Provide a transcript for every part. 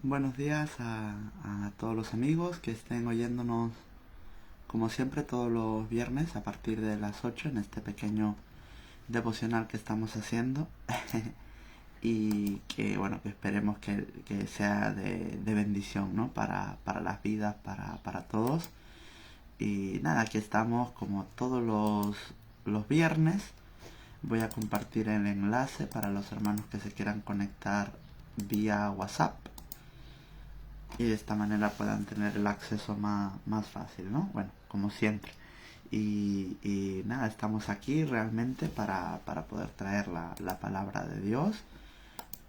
Buenos días a todos los amigos que estén oyéndonos como siempre todos los viernes a partir de las 8 en este pequeño devocional que estamos haciendo y que bueno, que esperemos que sea de bendición, ¿no? Para las vidas, para todos. Y nada, aquí estamos como todos los viernes. Voy a compartir el enlace para los hermanos que se quieran conectar vía WhatsApp y de esta manera puedan tener el acceso más fácil, ¿no? Bueno, como siempre. Y nada, estamos aquí realmente para poder traer la palabra de Dios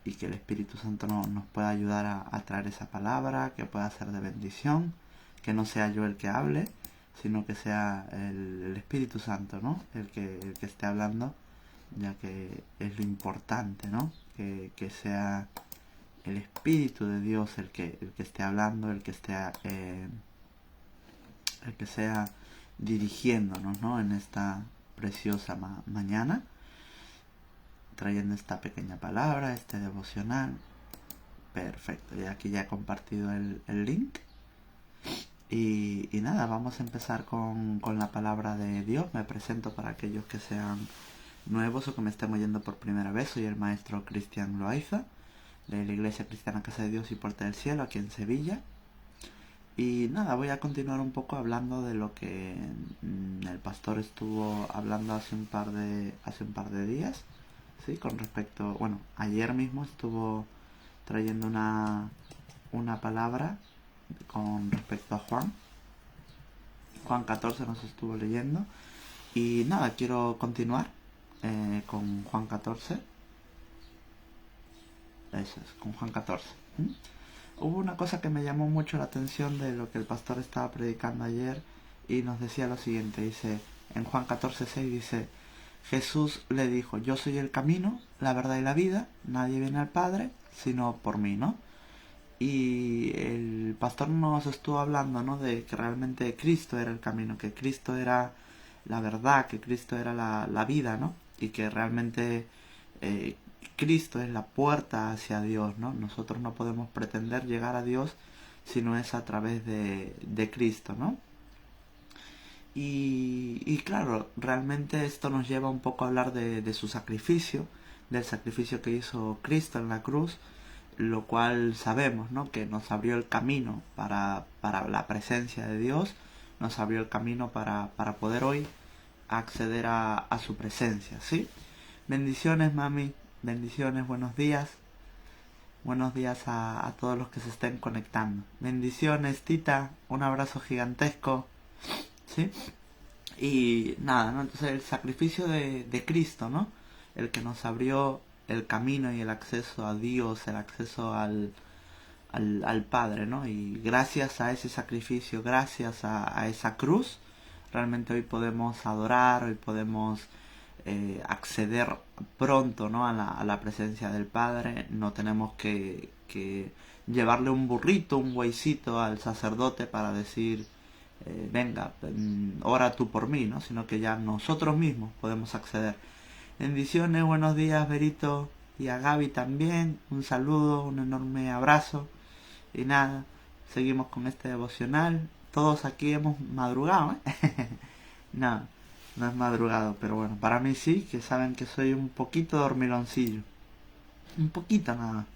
y que el Espíritu Santo nos pueda ayudar a traer esa palabra, que pueda ser de bendición, que no sea yo el que hable, sino que sea el Espíritu Santo, ¿no? El que esté hablando, ya que es lo importante, ¿no? Que sea el Espíritu de Dios el que esté hablando, el que sea dirigiéndonos, ¿no? En esta preciosa mañana, trayendo esta pequeña palabra, este devocional. Perfecto, y aquí ya he compartido el link. Y nada, vamos a empezar con la palabra de Dios. Me presento para aquellos que sean nuevos o que me estén oyendo por primera vez. Soy el maestro Cristian Loaiza, de la Iglesia Cristiana Casa de Dios y Puerta del Cielo, aquí en Sevilla. Y nada, voy a continuar un poco hablando de lo que el pastor estuvo hablando hace un par de días, ¿sí? Con respecto, bueno, ayer mismo estuvo trayendo una palabra con respecto a Juan 14 nos estuvo leyendo. Y nada, quiero continuar con Juan 14. Eso es, con Juan 14. Hubo una cosa que me llamó mucho la atención de lo que el pastor estaba predicando ayer y nos decía lo siguiente, dice, en Juan 14:6 dice, Jesús le dijo, yo soy el camino, la verdad y la vida, nadie viene al Padre sino por mí, ¿no? Y el pastor nos estuvo hablando, ¿no? De que realmente Cristo era el camino, que Cristo era la verdad, que Cristo era la vida, ¿no? Y que realmente Cristo es la puerta hacia Dios, ¿no? Nosotros no podemos pretender llegar a Dios si no es a través de Cristo, ¿no? Y claro, realmente esto nos lleva un poco a hablar de su sacrificio, del sacrificio que hizo Cristo en la cruz, lo cual sabemos, ¿no? Que nos abrió el camino para la presencia de Dios, nos abrió el camino para poder hoy acceder a su presencia, ¿sí? Bendiciones, mami, bendiciones, buenos días a todos los que se estén conectando. Bendiciones, tita, un abrazo gigantesco, ¿sí? Y nada, ¿no? Entonces el sacrificio de Cristo, ¿no? El que nos abrió el camino y el acceso a Dios, el acceso al Padre, ¿no? Y gracias a ese sacrificio, gracias a esa cruz, realmente hoy podemos adorar, hoy podemos acceder pronto, ¿no? a la presencia del Padre. No tenemos que llevarle un burrito, un bueycito al sacerdote para decir venga, ora tú por mí, ¿no? Sino que ya nosotros mismos podemos acceder. Bendiciones, buenos días, Berito, y a Gaby también, un saludo, un enorme abrazo, y nada, seguimos con este devocional. Todos aquí hemos madrugado, ¿eh? No, no es madrugado, pero bueno, para mí sí, que saben que soy un poquito dormiloncillo, un poquito nada.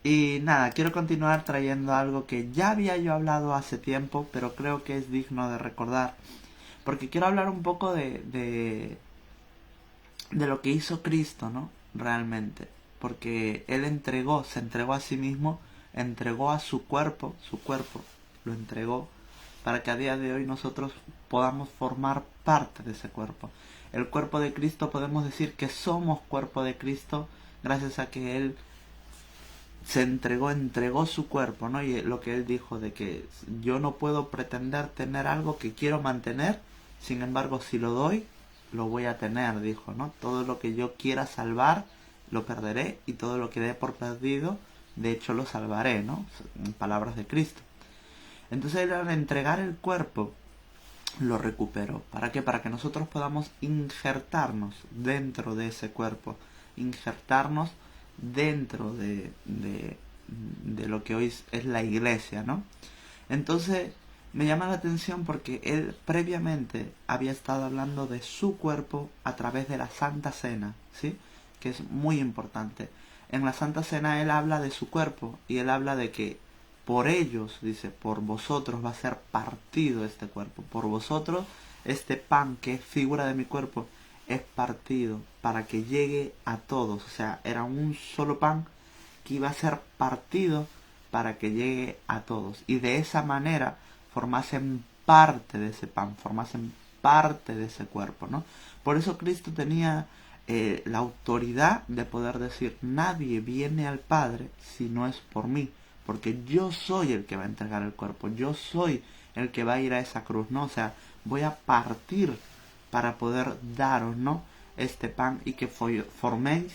Y nada, quiero continuar trayendo algo que ya había yo hablado hace tiempo, pero creo que es digno de recordar. Porque quiero hablar un poco de lo que hizo Cristo, ¿no? Realmente. Porque Él se entregó a sí mismo, entregó a su cuerpo, lo entregó para que a día de hoy nosotros podamos formar parte de ese cuerpo. El cuerpo de Cristo, podemos decir que somos cuerpo de Cristo gracias a que Él entregó su cuerpo, ¿no? Y lo que él dijo de que yo no puedo pretender tener algo que quiero mantener, sin embargo, si lo doy, lo voy a tener, dijo, ¿no? Todo lo que yo quiera salvar, lo perderé, y todo lo que dé por perdido, de hecho lo salvaré, ¿no? En palabras de Cristo. Entonces él al entregar el cuerpo, lo recuperó. ¿Para qué? Para que nosotros podamos injertarnos dentro de ese cuerpo, injertarnos dentro de lo que hoy es la iglesia, ¿no? Entonces me llama la atención porque él previamente había estado hablando de su cuerpo a través de la Santa Cena, ¿sí? Que es muy importante. En la Santa Cena él habla de su cuerpo y él habla de que por ellos, dice, por vosotros va a ser partido este cuerpo. Por vosotros este pan que es figura de mi cuerpo es partido para que llegue a todos. O sea, era un solo pan que iba a ser partido para que llegue a todos. Y de esa manera formasen parte de ese pan, formasen parte de ese cuerpo, ¿no? Por eso Cristo tenía la autoridad de poder decir, nadie viene al Padre si no es por mí, porque yo soy el que va a entregar el cuerpo, yo soy el que va a ir a esa cruz, ¿no? O sea, voy a partir para poder daros, ¿no? Este pan y que forméis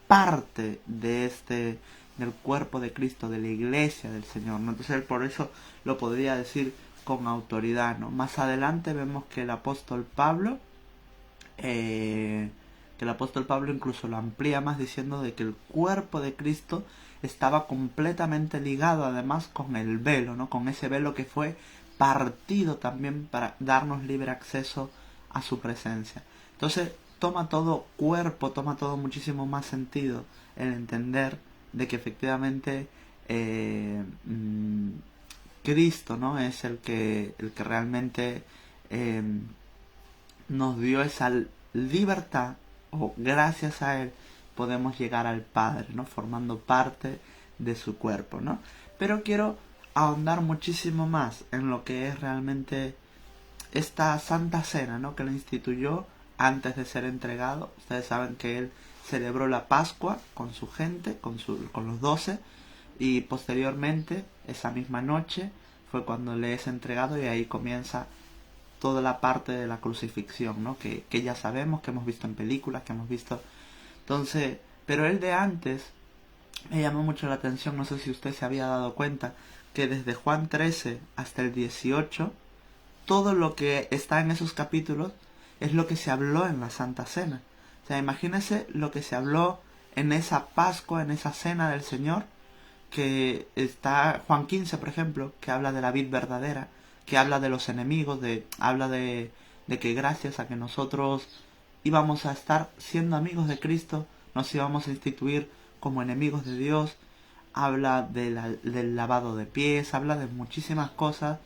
parte de del cuerpo de Cristo, de la iglesia del Señor, ¿no? Entonces él por eso lo podría decir con autoridad, ¿no? Más adelante vemos que el apóstol Pablo incluso lo amplía más diciendo de que el cuerpo de Cristo estaba completamente ligado además con el velo, ¿no? Con ese velo que fue partido también para darnos libre acceso a su presencia. Entonces toma todo cuerpo, toma todo muchísimo más sentido el entender de que efectivamente Cristo, ¿no? Es el que realmente nos dio esa libertad, o gracias a él podemos llegar al Padre, ¿no? Formando parte de su cuerpo, ¿no? Pero quiero ahondar muchísimo más en lo que es realmente esta Santa Cena, ¿no? Que él instituyó antes de ser entregado. Ustedes saben que él celebró la Pascua con su gente, con los 12, y posteriormente, esa misma noche, fue cuando le es entregado y ahí comienza toda la parte de la crucifixión, ¿no? Que ya sabemos, que hemos visto en películas, que hemos visto. Entonces, pero el de antes me llamó mucho la atención, no sé si usted se había dado cuenta, que desde Juan 13 hasta el 18, todo lo que está en esos capítulos es lo que se habló en la Santa Cena. O sea, imagínese lo que se habló en esa Pascua, en esa Cena del Señor, que está Juan 15, por ejemplo, que habla de la vid verdadera, que habla de los enemigos, habla de que gracias a que nosotros íbamos a estar siendo amigos de Cristo, nos íbamos a instituir como enemigos de Dios, habla del lavado de pies, habla de muchísimas cosas,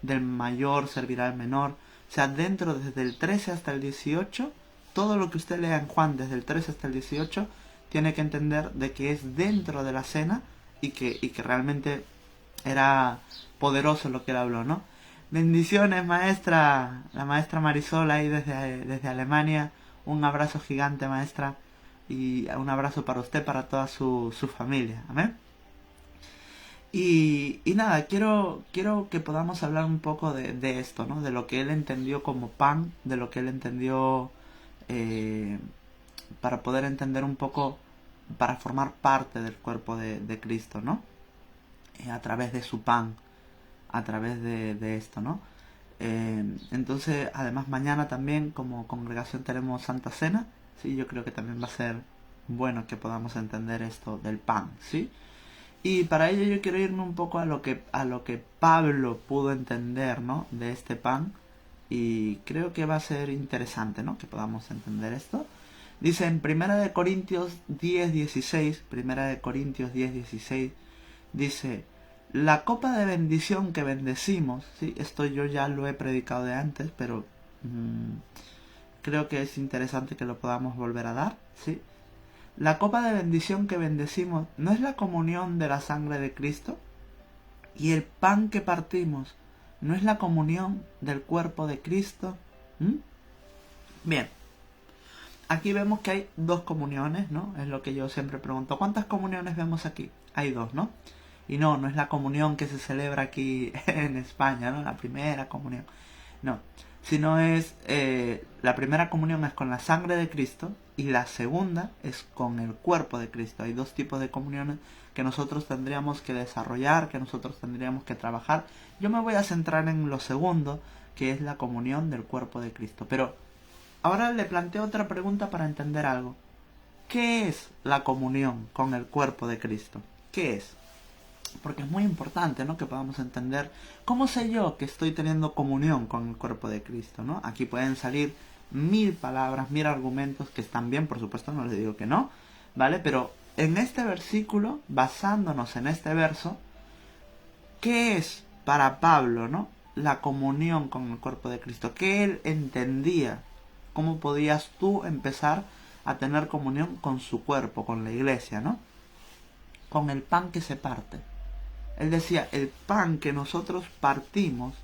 del mayor servirá al menor. O sea, dentro desde el 13 hasta el 18, todo lo que usted lea en Juan desde el 13 hasta el 18, tiene que entender de que es dentro de la cena y que realmente era poderoso lo que él habló, ¿no? Bendiciones, maestra, la maestra Marisol ahí desde Alemania. Un abrazo gigante, maestra, y un abrazo para usted, para toda su familia. Amén. Y nada, quiero que podamos hablar un poco de esto, ¿no? De lo que él entendió como pan, de lo que él entendió para poder entender un poco, para formar parte del cuerpo de Cristo, ¿no? A través de su pan, a través de esto, ¿no? Entonces, además mañana también como congregación tenemos Santa Cena, ¿sí? Yo creo que también va a ser bueno que podamos entender esto del pan, ¿sí? Y para ello yo quiero irme un poco a lo que Pablo pudo entender, ¿no? De este pan, y creo que va a ser interesante, ¿no? Que podamos entender esto. Dice en Primera de Corintios 10:16, dice: la copa de bendición que bendecimos, ¿sí? Esto yo ya lo he predicado de antes, pero creo que es interesante que lo podamos volver a dar, ¿sí? La copa de bendición que bendecimos no es la comunión de la sangre de Cristo, y el pan que partimos no es la comunión del cuerpo de Cristo. Bien, aquí vemos que hay dos comuniones, ¿no? Es lo que yo siempre pregunto. ¿Cuántas comuniones vemos aquí? Hay dos, ¿no? Y no es la comunión que se celebra aquí en España, ¿no? La primera comunión. No, sino es la primera comunión es con la sangre de Cristo y la segunda es con el cuerpo de Cristo. Hay dos tipos de comuniones que nosotros tendríamos que desarrollar, que nosotros tendríamos que trabajar. Yo me voy a centrar en lo segundo, que es la comunión del cuerpo de Cristo. Pero ahora le planteo otra pregunta para entender algo. ¿Qué es la comunión con el cuerpo de Cristo? ¿Qué es? porque es muy importante, ¿no?, que podamos entender cómo sé yo que estoy teniendo comunión con el cuerpo de Cristo, ¿no? Aquí pueden salir 1000 palabras, 1000 argumentos que están bien, por supuesto, no les digo que no, ¿vale? Pero en este versículo, basándonos en este verso, ¿qué es para Pablo, ¿no?, la comunión con el cuerpo de Cristo? ¿Qué él entendía? ¿Cómo podías tú empezar a tener comunión con su cuerpo, con la iglesia, ¿no? Con el pan que se parte. Él decía, el pan que nosotros partimos,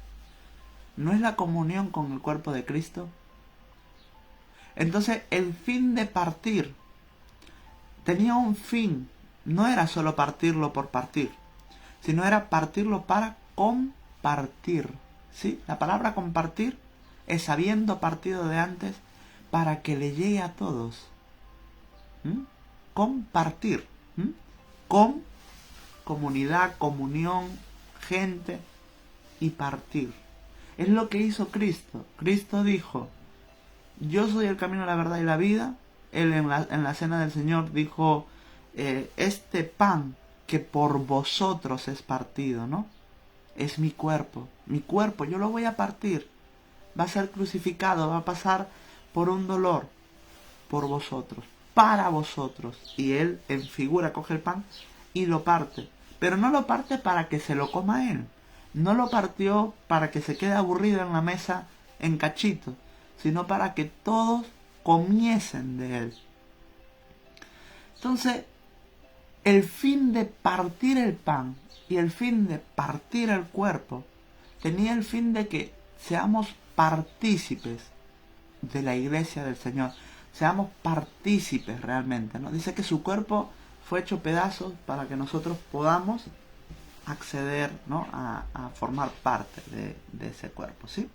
¿no es la comunión con el cuerpo de Cristo? Entonces, el fin de partir tenía un fin. No era solo partirlo por partir, sino era partirlo para compartir. ¿Sí? La palabra compartir es habiendo partido de antes para que le llegue a todos. Compartir. Con comunidad, comunión, gente y partir. Es lo que hizo Cristo. Cristo dijo, yo soy el camino, la verdad y la vida. Él en la cena del Señor dijo, este pan que por vosotros es partido, ¿no? Es mi cuerpo, yo lo voy a partir. Va a ser crucificado, va a pasar por un dolor, por vosotros, para vosotros. Y él en figura coge el pan y lo parte. Pero no lo parte para que se lo coma él. No lo partió para que se quede aburrido en la mesa en cachitos, sino para que todos comiesen de él. Entonces, el fin de partir el pan y el fin de partir el cuerpo tenía el fin de que seamos partícipes de la iglesia del Señor, seamos partícipes realmente, ¿no? Dice que su cuerpo fue hecho pedazos para que nosotros podamos acceder, ¿no?, a formar parte de ese cuerpo, ¿sí?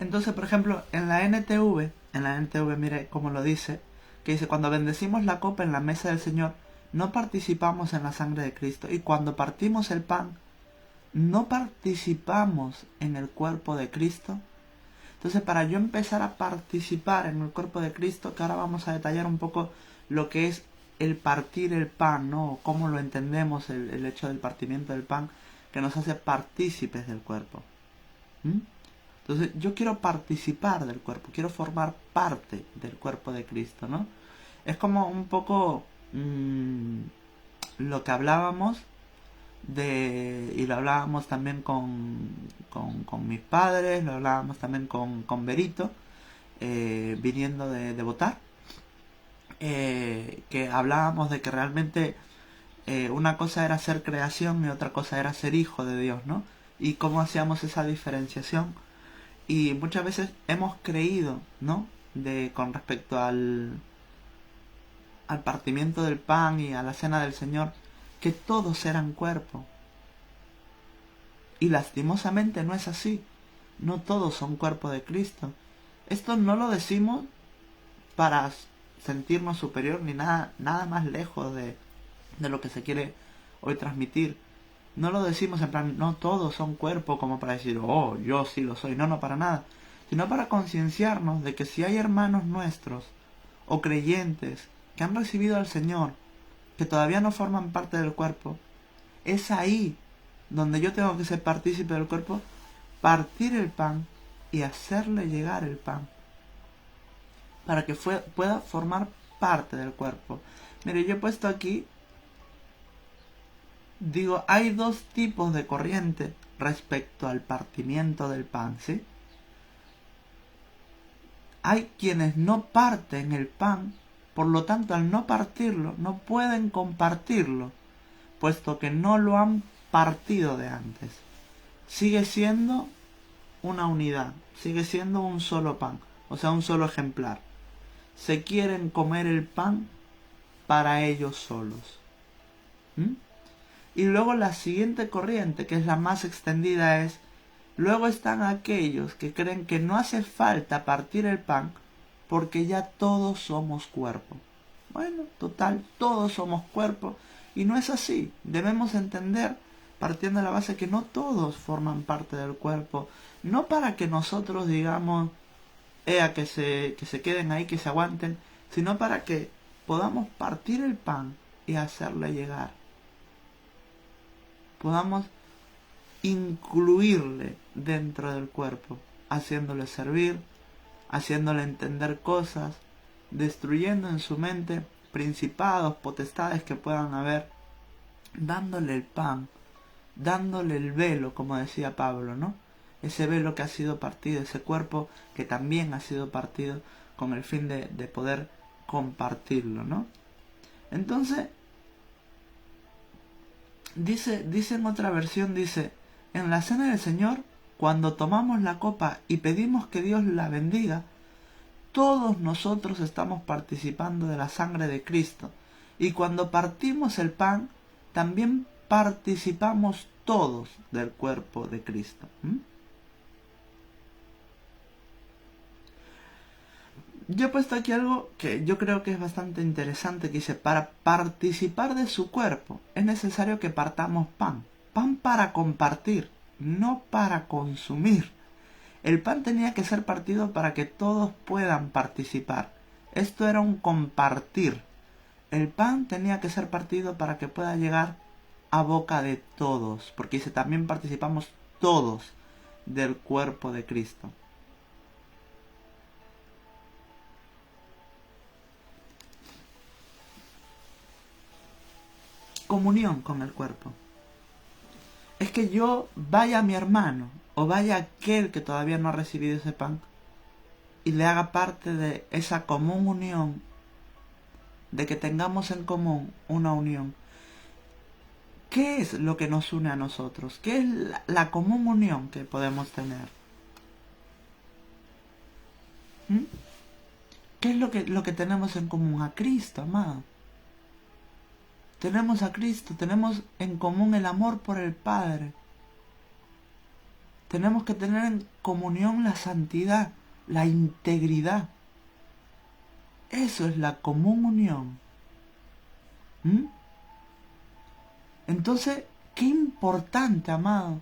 Entonces, por ejemplo, en la NTV, mire cómo lo dice, que dice, cuando bendecimos la copa en la mesa del Señor, no participamos en la sangre de Cristo. Y cuando partimos el pan, no participamos en el cuerpo de Cristo. Entonces, para yo empezar a participar en el cuerpo de Cristo, que ahora vamos a detallar un poco lo que es el partir el pan, ¿no? Cómo lo entendemos, el hecho del partimiento del pan, que nos hace partícipes del cuerpo. Entonces, yo quiero participar del cuerpo, quiero formar parte del cuerpo de Cristo, ¿no? Es como un poco lo que hablábamos y lo hablábamos también con mis padres, lo hablábamos también con Berito, viniendo de votar, que hablábamos de que realmente una cosa era ser creación y otra cosa era ser hijo de Dios, ¿no? Y cómo hacíamos esa diferenciación. Y muchas veces hemos creído, ¿no?, con respecto al partimiento del pan y a la cena del Señor, que todos eran cuerpo. Y lastimosamente no es así. No todos son cuerpo de Cristo. Esto no lo decimos para sentirnos superior ni nada más lejos de lo que se quiere hoy transmitir. No lo decimos en plan, no todos son cuerpo, como para decir, oh, yo sí lo soy. No, para nada. Sino para concienciarnos de que si hay hermanos nuestros o creyentes que han recibido al Señor, que todavía no forman parte del cuerpo, es ahí donde yo tengo que ser partícipe del cuerpo, partir el pan y hacerle llegar el pan, para que pueda formar parte del cuerpo. Mire, yo he puesto aquí, digo, hay dos tipos de corriente respecto al partimiento del pan, ¿sí? Hay quienes no parten el pan, por lo tanto, al no partirlo, no pueden compartirlo, puesto que no lo han partido de antes. Sigue siendo una unidad, sigue siendo un solo pan, o sea, un solo ejemplar. Se quieren comer el pan para ellos solos. Y luego la siguiente corriente, que es la más extendida, es: luego están aquellos que creen que no hace falta partir el pan porque ya todos somos cuerpo. Bueno, total, todos somos cuerpo, y no es así. Debemos entender, partiendo de la base, que no todos forman parte del cuerpo, no para que nosotros digamos, que se queden ahí, que se aguanten, sino para que podamos partir el pan y hacerle llegar. podamos incluirle dentro del cuerpo, haciéndole servir, haciéndole entender cosas, destruyendo en su mente principados, potestades que puedan haber, dándole el pan, dándole el velo, como decía Pablo, ¿no? Ese velo que ha sido partido, ese cuerpo que también ha sido partido con el fin de poder compartirlo, ¿no? Entonces, dice en otra versión, dice, en la cena del Señor, cuando tomamos la copa y pedimos que Dios la bendiga, todos nosotros estamos participando de la sangre de Cristo. Y cuando partimos el pan, también participamos todos del cuerpo de Cristo. Yo he puesto aquí algo que yo creo que es bastante interesante, que dice, para participar de su cuerpo es necesario que partamos pan. Pan para compartir, no para consumir. El pan tenía que ser partido para que todos puedan participar. Esto era un compartir. El pan tenía que ser partido para que pueda llegar a boca de todos, porque dice, también participamos todos del cuerpo de Cristo. Comunión con el cuerpo. Es que yo vaya a mi hermano o vaya a aquel que todavía no ha recibido ese pan y le haga parte de esa común unión, de que tengamos en común una unión. ¿Qué es lo que nos une a nosotros? ¿Qué es la común unión que podemos tener? ¿Qué es lo que tenemos en común? A Cristo, amado. Tenemos a Cristo, tenemos en común el amor por el Padre. Tenemos que tener en comunión la santidad, la integridad. Eso es la común unión. Entonces, qué importante, amado,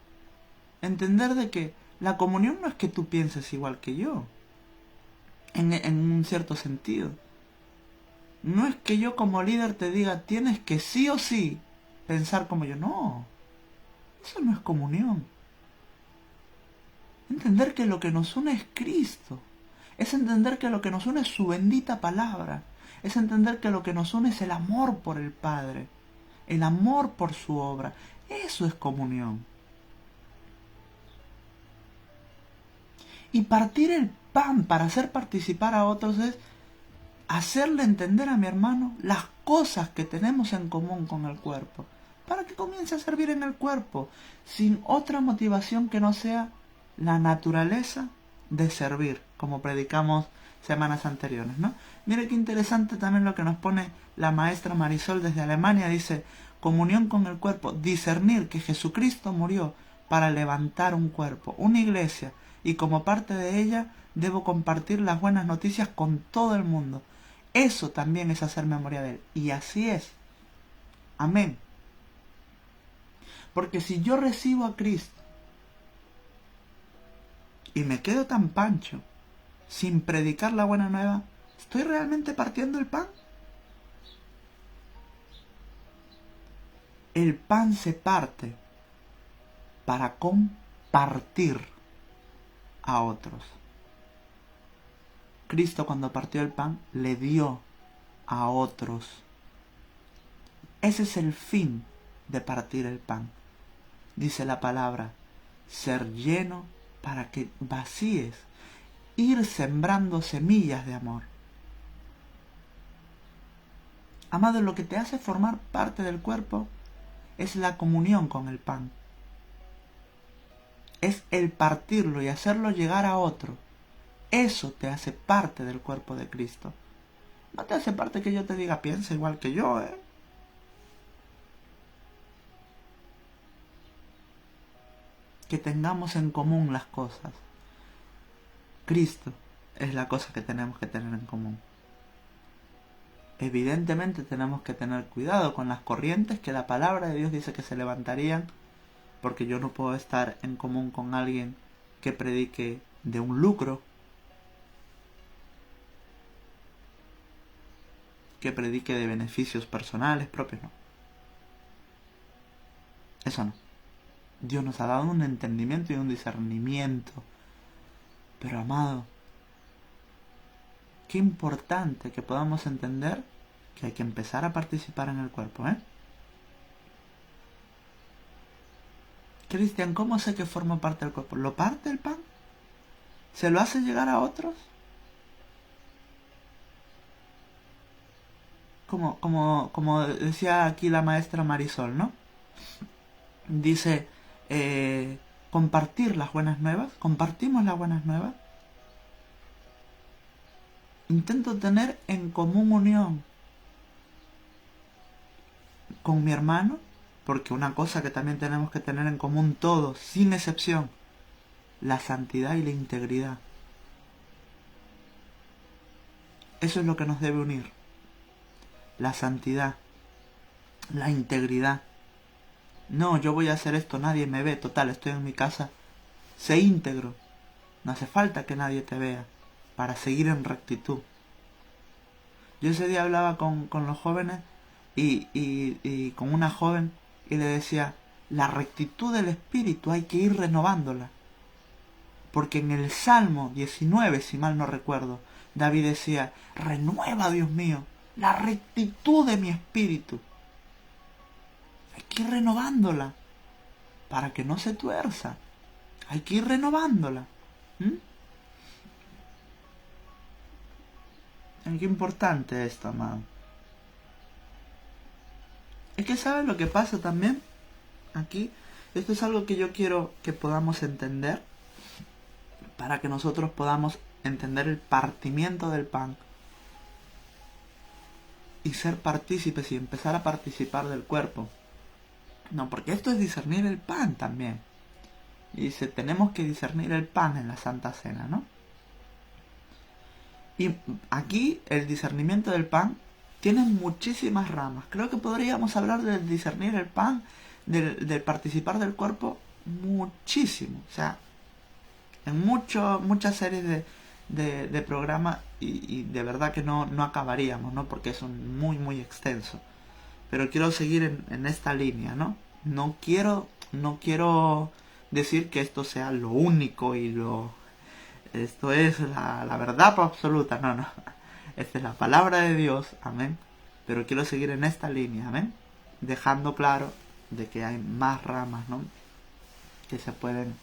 entender de que la comunión no es que tú pienses igual que yo, en un cierto sentido. No es que yo como líder te diga, tienes que sí o sí pensar como yo. No, eso no es comunión. Entender que lo que nos une es Cristo. Es entender que lo que nos une es su bendita palabra. Es entender que lo que nos une es el amor por el Padre. El amor por su obra. Eso es comunión. Y partir el pan para hacer participar a otros es hacerle entender a mi hermano las cosas que tenemos en común con el cuerpo, para que comience a servir en el cuerpo, sin otra motivación que no sea la naturaleza de servir, como predicamos semanas anteriores, ¿no? Mire qué interesante también lo que nos pone la maestra Marisol desde Alemania. Dice, comunión con el cuerpo, discernir que Jesucristo murió para levantar un cuerpo, una iglesia, y como parte de ella debo compartir las buenas noticias con todo el mundo. Eso también es hacer memoria de Él. Y así es. Amén. Porque si yo recibo a Cristo y me quedo tan pancho sin predicar la buena nueva, ¿estoy realmente partiendo el pan? El pan se parte para compartir a otros. Cristo, cuando partió el pan, le dio a otros. Ese es el fin de partir el pan. Dice la palabra, ser lleno para que vacíes, ir sembrando semillas de amor. Amado, lo que te hace formar parte del cuerpo es la comunión con el pan. Es el partirlo y hacerlo llegar a otro. Eso te hace parte del cuerpo de Cristo. No te hace parte que yo te diga, piensa igual que yo, Que tengamos en común las cosas. Cristo es la cosa que tenemos que tener en común. Evidentemente tenemos que tener cuidado con las corrientes que la palabra de Dios dice que se levantarían, porque yo no puedo estar en común con alguien que predique de un lucro, que predique de beneficios personales propios, no. Eso no. Dios nos ha dado un entendimiento y un discernimiento. Pero amado, qué importante que podamos entender que hay que empezar a participar en el cuerpo, ¿eh? Cristian, ¿cómo sé que formo parte del cuerpo? ¿Lo parte el pan? ¿Se lo hace llegar a otros? Como decía aquí la maestra Marisol, ¿no? Dice, compartir las buenas nuevas. ¿Compartimos las buenas nuevas? Intento tener en común unión con mi hermano, porque una cosa que también tenemos que tener en común todos, sin excepción, la santidad y la integridad. Eso es lo que nos debe unir. La santidad, la integridad. No, yo voy a hacer esto, nadie me ve, total, estoy en mi casa. Sé íntegro. No hace falta que nadie te vea para seguir en rectitud. Yo ese día hablaba con los jóvenes y con una joven y le decía, la rectitud del espíritu hay que ir renovándola. Porque en el Salmo 19, si mal no recuerdo, David decía, renueva, Dios mío, la rectitud de mi espíritu. Hay que ir renovándola para que no se tuerza. Hay que ir renovándola. Qué importante esto, amado. Es que ¿sabes lo que pasa también? Aquí, esto es algo que yo quiero que podamos entender para que nosotros podamos entender el partimiento del pan y ser partícipes y empezar a participar del cuerpo. No, porque esto es discernir el pan también. Y dice, tenemos que discernir el pan en la Santa Cena, ¿no? Y aquí el discernimiento del pan tiene muchísimas ramas. Creo que podríamos hablar del discernir el pan, del participar del cuerpo, muchísimo. O sea, en muchas series de programas y de verdad que no acabaríamos, ¿no? Porque es muy, muy extenso. Pero quiero seguir en esta línea, ¿no? No quiero decir que esto sea lo único y esto es la verdad absoluta. No. Esta es la palabra de Dios, amén. Pero quiero seguir en esta línea, amén. Dejando claro de que hay más ramas, ¿no? Que se pueden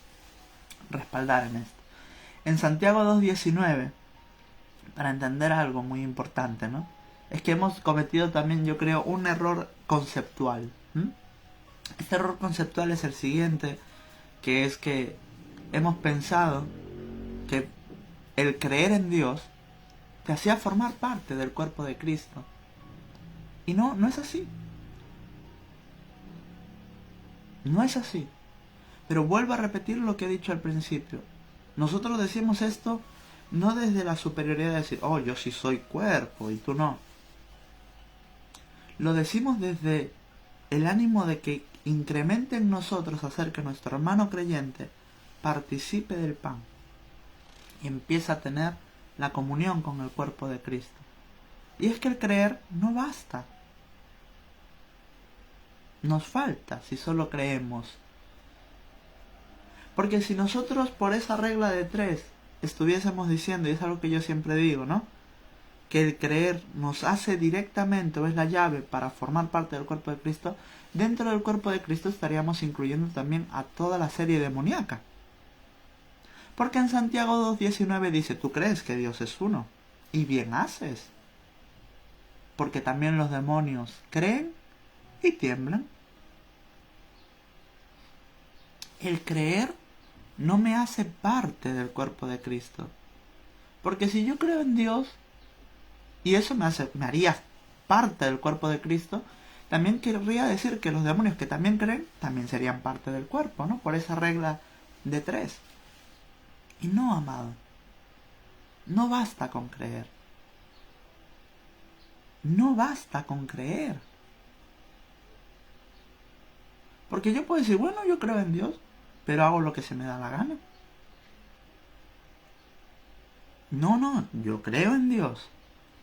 respaldar en esto. En Santiago 2:19, para entender algo muy importante, ¿no? Es que hemos cometido también, yo creo, un error conceptual. Este error conceptual es el siguiente, que es que hemos pensado que el creer en Dios te hacía formar parte del cuerpo de Cristo. Y no es así. No es así. Pero vuelvo a repetir lo que he dicho al principio. Nosotros decimos esto no desde la superioridad de decir, oh, yo sí soy cuerpo y tú no. Lo decimos desde el ánimo de que incremente en nosotros hacer que nuestro hermano creyente participe del pan y empiece a tener la comunión con el cuerpo de Cristo. Y es que el creer no basta. Nos falta si solo creemos. Porque si nosotros por esa regla de 3 estuviésemos diciendo, y es algo que yo siempre digo, ¿no? Que el creer nos hace directamente o es la llave para formar parte del cuerpo de Cristo, dentro del cuerpo de Cristo estaríamos incluyendo también a toda la serie demoníaca. Porque en Santiago 2:19 dice, tú crees que Dios es uno, y bien haces. Porque también los demonios creen y tiemblan. El creer no me hace parte del cuerpo de Cristo. Porque si yo creo en Dios, y eso me haría parte del cuerpo de Cristo, también querría decir que los demonios que también creen, también serían parte del cuerpo, ¿no? Por esa regla de 3. Y no, amado, no basta con creer. No basta con creer. Porque yo puedo decir, bueno, yo creo en Dios, pero hago lo que se me da la gana. No, yo creo en Dios,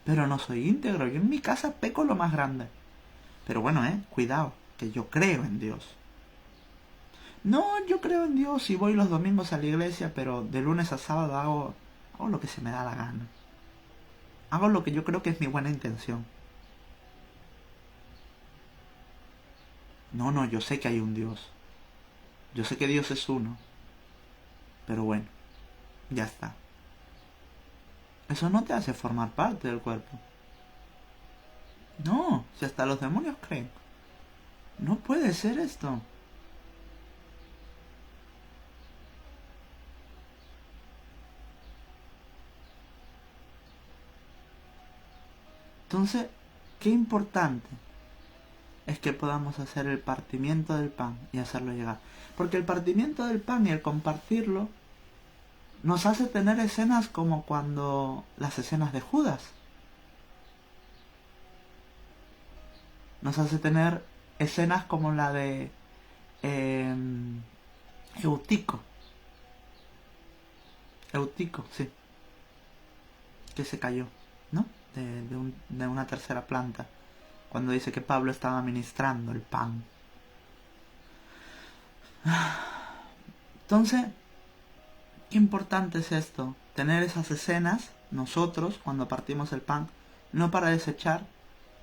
pero no soy íntegro. Yo en mi casa peco lo más grande. Pero bueno, cuidado, que yo creo en Dios. No, yo creo en Dios y voy los domingos a la iglesia, pero de lunes a sábado hago lo que se me da la gana. Hago lo que yo creo que es mi buena intención. No, no, yo sé que hay un Dios. Yo sé que Dios es uno. Pero bueno, ya está. Eso no te hace formar parte del cuerpo. No, si hasta los demonios creen. No puede ser esto. Entonces, qué importante es que podamos hacer el partimiento del pan y hacerlo llegar. Porque el partimiento del pan y el compartirlo nos hace tener escenas como cuando las escenas de Judas. Nos hace tener escenas como la de Eutico. Eutico, sí. Que se cayó, ¿no? De una tercera planta. Cuando dice que Pablo estaba ministrando el pan. Entonces, qué importante es esto. Tener esas escenas, nosotros, cuando partimos el pan, no para desechar,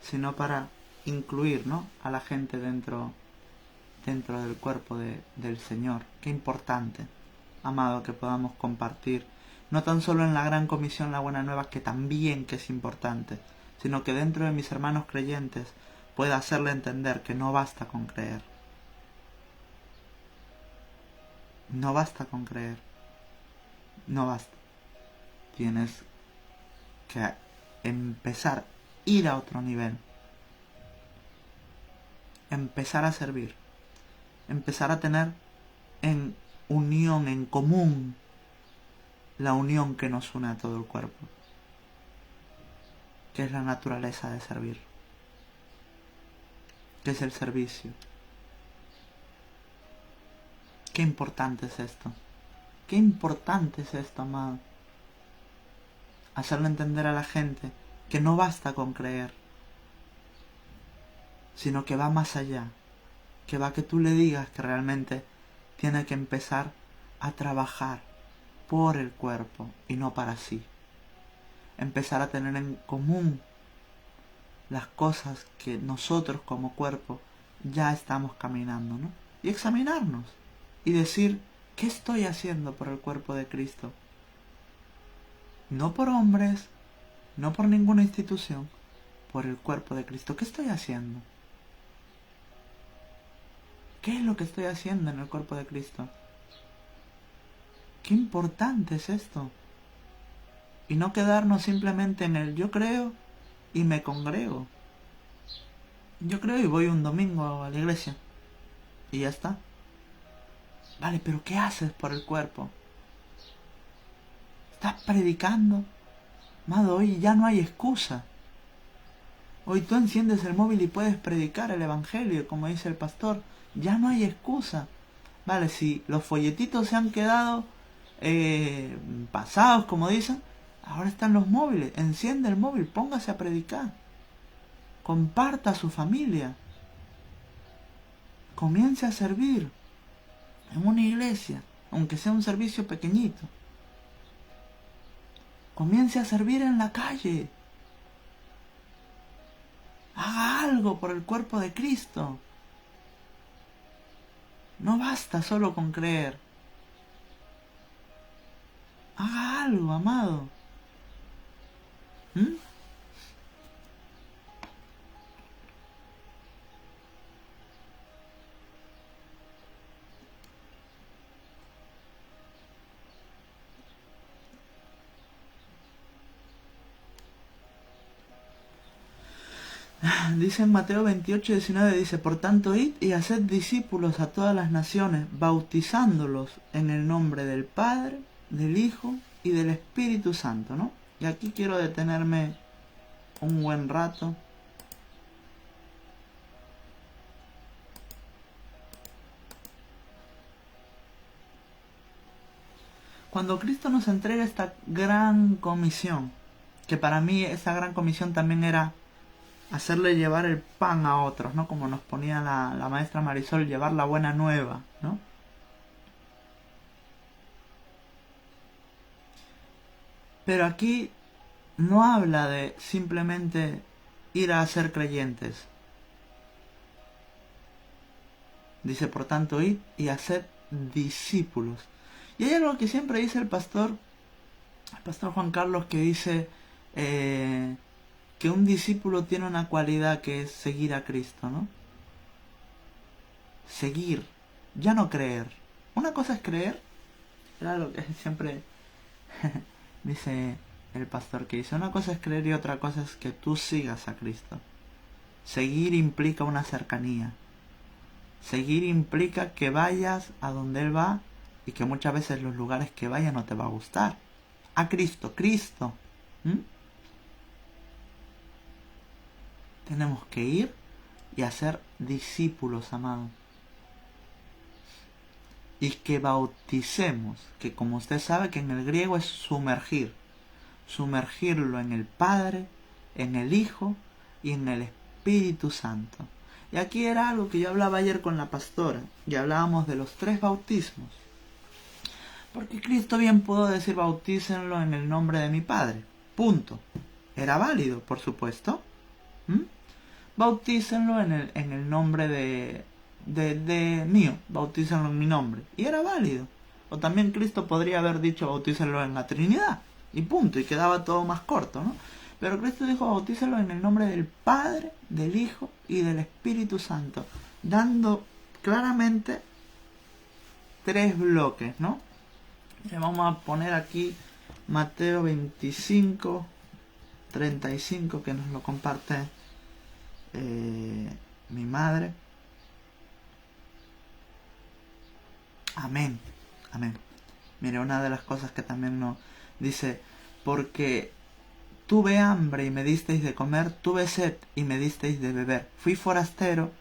sino para incluir, ¿no?, a la gente dentro del cuerpo del Señor. Qué importante, amado, que podamos compartir, no tan solo en la gran comisión, la buena nueva, que también que es importante, sino que dentro de mis hermanos creyentes pueda hacerle entender que no basta con creer. No basta con creer. No basta. Tienes que empezar, ir a otro nivel. Empezar a servir. Empezar a tener en unión, en común, la unión que nos une a todo el cuerpo, que es la naturaleza de servir, que es el servicio. Qué importante es esto. Qué importante es esto, amado. Hacerle entender a la gente que no basta con creer, sino que va más allá, que va que tú le digas que realmente tiene que empezar a trabajar por el cuerpo y no para sí. Empezar a tener en común las cosas que nosotros como cuerpo ya estamos caminando, ¿no? Y examinarnos y decir, ¿qué estoy haciendo por el cuerpo de Cristo? No por hombres, no por ninguna institución, por el cuerpo de Cristo. ¿Qué estoy haciendo? ¿Qué es lo que estoy haciendo en el cuerpo de Cristo? Qué importante es esto. Y no quedarnos simplemente en el yo creo y me congrego. Yo creo y voy un domingo a la iglesia. Y ya está. Vale, pero ¿qué haces por el cuerpo? ¿Estás predicando? Amado, hoy ya no hay excusa. Hoy tú enciendes el móvil y puedes predicar el evangelio, como dice el pastor. Ya no hay excusa. Vale, si los folletitos se han quedado pasados, como dicen, ahora están los móviles. Enciende el móvil, póngase a predicar. Comparta a su familia. Comience a servir en una iglesia, aunque sea un servicio pequeñito. Comience a servir en la calle. Haga algo por el cuerpo de Cristo. No basta solo con creer. Haga algo, amado. ¿Mm? Dice en Mateo 28:19, dice, por tanto, id y haced discípulos a todas las naciones, bautizándolos en el nombre del Padre, del Hijo y del Espíritu Santo, ¿no? Y aquí quiero detenerme un buen rato. Cuando Cristo nos entrega esta gran comisión, que para mí esa gran comisión también era hacerle llevar el pan a otros, ¿no? Como nos ponía la maestra Marisol, llevar la buena nueva, ¿no? Pero aquí no habla de simplemente ir a ser creyentes. Dice, por tanto, id y haced discípulos. Y hay algo que siempre dice el pastor Juan Carlos, que dice que un discípulo tiene una cualidad que es seguir a Cristo, ¿no? Seguir, ya no creer. Una cosa es creer, era lo que siempre dice el pastor, que dice, una cosa es creer y otra cosa es que tú sigas a Cristo. Seguir implica una cercanía. Seguir implica que vayas a donde Él va y que muchas veces los lugares que vayas no te va a gustar. A Cristo. Tenemos que ir y hacer discípulos, amados. Y que bauticemos, que como usted sabe que en el griego es sumergir. Sumergirlo en el Padre, en el Hijo y en el Espíritu Santo. Y aquí era algo que yo hablaba ayer con la pastora, y hablábamos de los 3 bautismos. Porque Cristo bien pudo decir, bautícenlo en el nombre de mi Padre. Punto. Era válido, por supuesto. Bautícenlo en el nombre de mío. Bautícenlo en mi nombre. Y era válido. O también Cristo podría haber dicho, bautícenlo en la Trinidad. Y punto. Y quedaba todo más corto, ¿no? Pero Cristo dijo, bautícenlo en el nombre del Padre, del Hijo y del Espíritu Santo. Dando claramente 3 bloques, ¿no? Vamos a poner aquí Mateo 25, 35, que nos lo comparte mi madre. Amén. Mire, una de las cosas que también nos dice, porque tuve hambre y me disteis de comer, tuve sed y me disteis de beber, fui forastero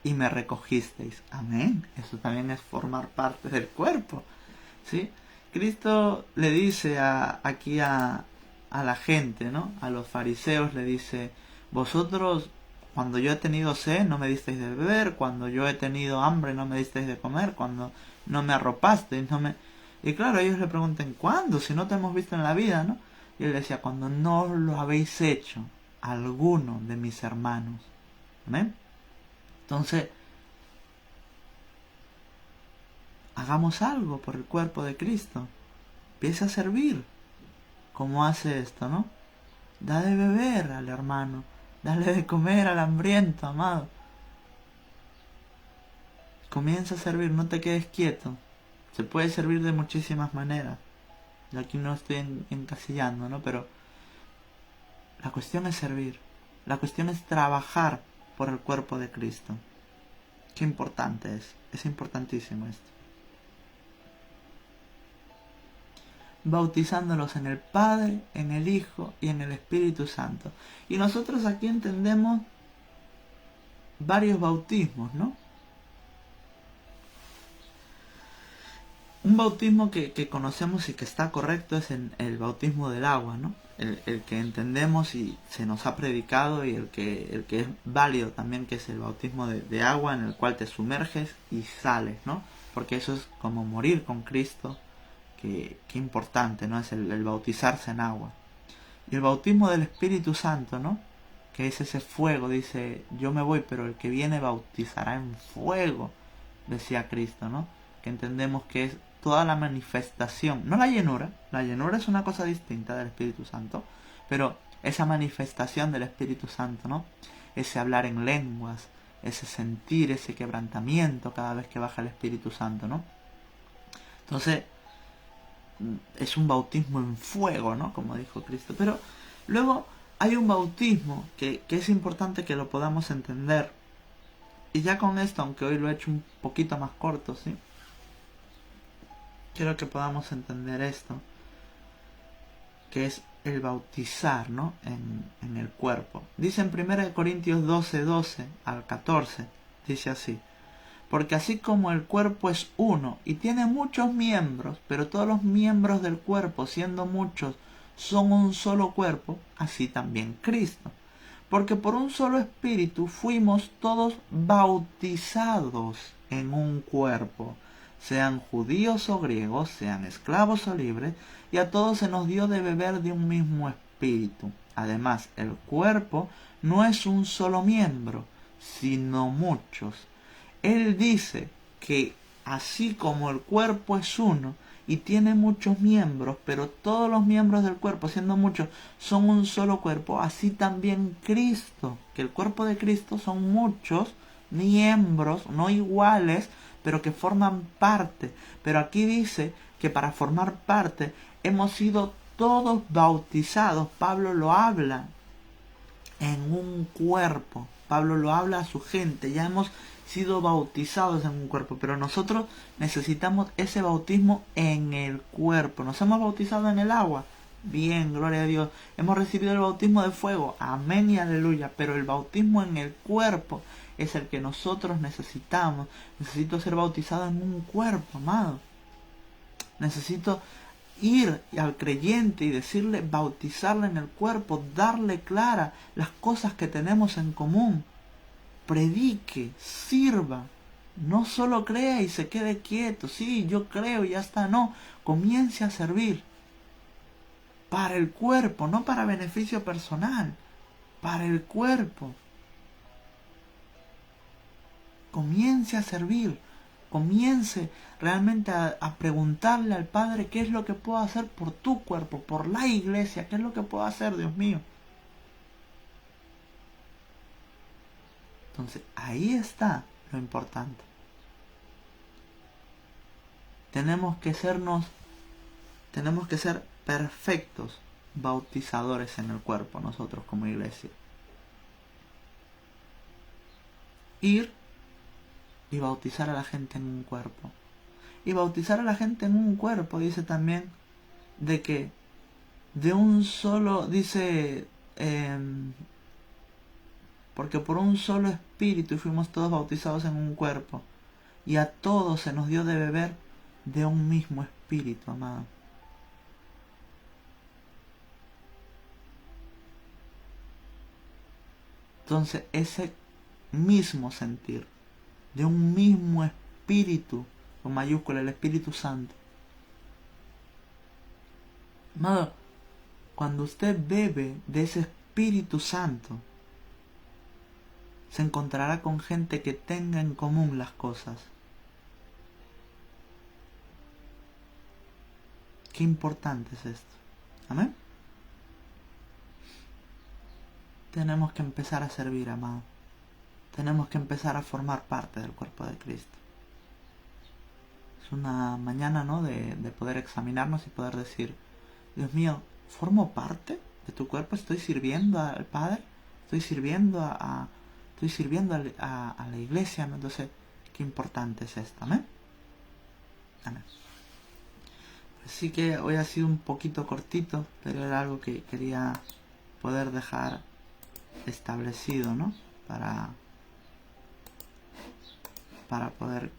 y me recogisteis. Amén. Eso también es formar parte del cuerpo, ¿sí? Cristo le dice aquí a la gente, ¿no? A los fariseos le dice, vosotros cuando yo he tenido sed no me disteis de beber, cuando yo he tenido hambre no me disteis de comer, cuando no me arropasteis, Y claro, ellos le preguntan, ¿cuándo? Si no te hemos visto en la vida, ¿no? Y él decía, cuando no lo habéis hecho a alguno de mis hermanos. ¿Amén? Entonces, hagamos algo por el cuerpo de Cristo. Empieza a servir. ¿Cómo hace esto, no? Da de beber al hermano. Dale de comer al hambriento, amado. Comienza a servir, no te quedes quieto. Se puede servir de muchísimas maneras. Yo aquí no estoy encasillando, ¿no? Pero la cuestión es servir. La cuestión es trabajar por el cuerpo de Cristo. Qué importante es. Es importantísimo esto. Bautizándolos en el Padre, en el Hijo y en el Espíritu Santo. Y nosotros aquí entendemos varios bautismos, ¿no? Un bautismo que conocemos y que está correcto es el bautismo del agua, ¿no? El que entendemos y se nos ha predicado, y el que es válido también, que es el bautismo de agua, en el cual te sumerges y sales, ¿no? Porque eso es como morir con Cristo. Qué importante, ¿no? Es el bautizarse en agua. Y el bautismo del Espíritu Santo, ¿no? Que es ese fuego, dice, yo me voy, pero el que viene bautizará en fuego, decía Cristo, ¿no? Que entendemos que es toda la manifestación, no la llenura es una cosa distinta del Espíritu Santo, pero esa manifestación del Espíritu Santo, ¿no? Ese hablar en lenguas, ese sentir, ese quebrantamiento cada vez que baja el Espíritu Santo, ¿no? Entonces, es un bautismo en fuego, ¿no? Como dijo Cristo. Pero luego hay un bautismo que es importante que lo podamos entender. Y ya con esto, aunque hoy lo he hecho un poquito más corto, ¿sí? Quiero que podamos entender esto, que es el bautizar, ¿no? En el cuerpo. Dice en 1 Corintios 12 al 14, dice así: porque así como el cuerpo es uno y tiene muchos miembros, pero todos los miembros del cuerpo, siendo muchos, son un solo cuerpo, así también Cristo. Porque por un solo espíritu fuimos todos bautizados en un cuerpo, sean judíos o griegos, sean esclavos o libres, y a todos se nos dio de beber de un mismo espíritu. Además, el cuerpo no es un solo miembro, sino muchos. Él dice que así como el cuerpo es uno y tiene muchos miembros, pero todos los miembros del cuerpo, siendo muchos, son un solo cuerpo, así también Cristo, que el cuerpo de Cristo son muchos miembros, no iguales, pero que forman parte. Pero aquí dice que para formar parte hemos sido todos bautizados. Pablo lo habla en un cuerpo. Pablo lo habla a su gente. Ya hemos sido bautizados en un cuerpo, pero nosotros necesitamos ese bautismo en el cuerpo. Nos hemos bautizado en el agua. Bien, gloria a Dios. Hemos recibido el bautismo de fuego. Amén y aleluya. Pero el bautismo en el cuerpo es el que nosotros necesitamos. Necesito ser bautizado en un cuerpo, amado. Necesito ir al creyente y decirle, bautizarle en el cuerpo, darle clara las cosas que tenemos en común. Predique, sirva. No solo crea y se quede quieto. Sí, yo creo y ya está. No, comience a servir. Para el cuerpo, no para beneficio personal. Para el cuerpo. Comience a servir. Comience realmente a preguntarle al Padre qué es lo que puedo hacer por tu cuerpo, por la iglesia, qué es lo que puedo hacer, Dios mío. Entonces, ahí está lo importante. Tenemos que ser perfectos bautizadores en el cuerpo, nosotros como iglesia. Ir y bautizar a la gente en un cuerpo. Y bautizar a la gente en un cuerpo dice también de que de un solo, dice, porque por un solo espíritu fuimos todos bautizados en un cuerpo, y a todos se nos dio de beber de un mismo espíritu, amado. Entonces, ese mismo sentir, de un mismo espíritu, con mayúscula, el Espíritu Santo. Amado, cuando usted bebe de ese Espíritu Santo, se encontrará con gente que tenga en común las cosas. Qué importante es esto. Amén. Tenemos que empezar a servir, amado. Tenemos que empezar a formar parte del cuerpo de Cristo. Es una mañana, ¿no?, de poder examinarnos y poder decir, Dios mío, ¿formo parte de tu cuerpo? ¿Estoy sirviendo al Padre? ¿Estoy sirviendo a la iglesia? ¿No? Entonces, qué importante es esto. Amén. Amén. Así que hoy ha sido un poquito cortito, pero era algo que quería poder dejar establecido, ¿no? Para poder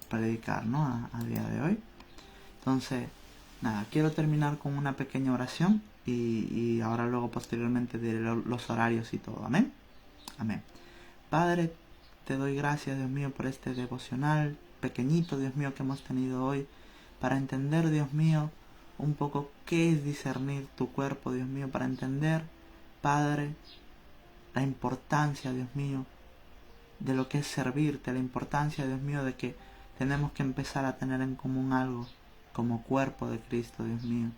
predicar, ¿no? A día de hoy. Entonces, nada, quiero terminar con una pequeña oración y ahora luego posteriormente diré los horarios y todo. Amén. Amén. Padre, te doy gracias, Dios mío, por este devocional pequeñito, Dios mío, que hemos tenido hoy, para entender, Dios mío, un poco qué es discernir tu cuerpo, Dios mío, para entender, Padre, la importancia, Dios mío, de lo que es servirte, la importancia, Dios mío, de que tenemos que empezar a tener en común algo como cuerpo de Cristo, Dios mío.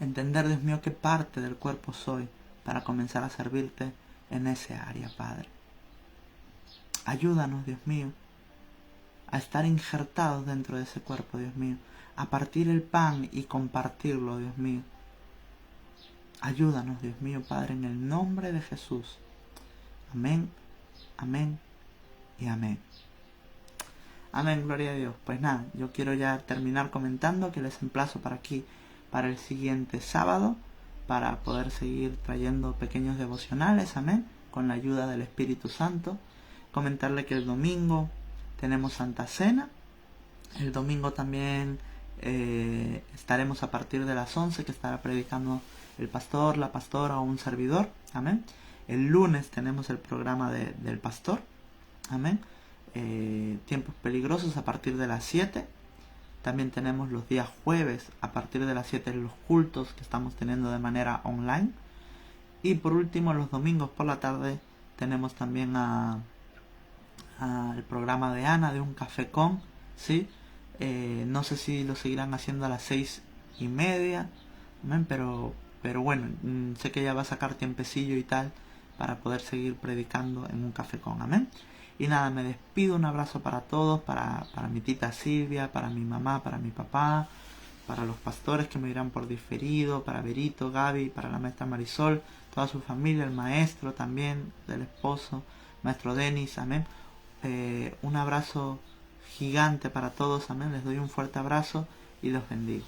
Entender, Dios mío, qué parte del cuerpo soy para comenzar a servirte en ese área, Padre. Ayúdanos, Dios mío, a estar injertados dentro de ese cuerpo, Dios mío, a partir el pan y compartirlo, Dios mío. Ayúdanos, Dios mío, Padre, en el nombre de Jesús. Amén, amén y amén. Amén, gloria a Dios. Pues nada, yo quiero ya terminar comentando que les emplazo para aquí, para el siguiente sábado, para poder seguir trayendo pequeños devocionales, amén, con la ayuda del Espíritu Santo. Comentarle que el domingo tenemos Santa Cena. El domingo también estaremos a partir de las 11, que estará predicando el pastor, la pastora o un servidor, amén. El lunes tenemos el programa del pastor, amén. Tiempos Peligrosos a partir de las 7. También tenemos los días jueves a partir de las 7 los cultos que estamos teniendo de manera online. Y por último, los domingos por la tarde tenemos también el programa de Ana de Un Café Con, ¿sí? No sé si lo seguirán haciendo a las 6:30, ¿ven? Pero bueno, sé que ella va a sacar tiempecillo y tal para poder seguir predicando en Un Café Con, amén. Y nada, me despido, un abrazo para todos, para mi tita Silvia, para mi mamá, para mi papá, para los pastores que me dirán por diferido, para Berito, Gaby, para la maestra Marisol, toda su familia, el maestro también, del esposo, maestro Denis, amén. Un abrazo gigante para todos, amén. Les doy un fuerte abrazo y los bendigo.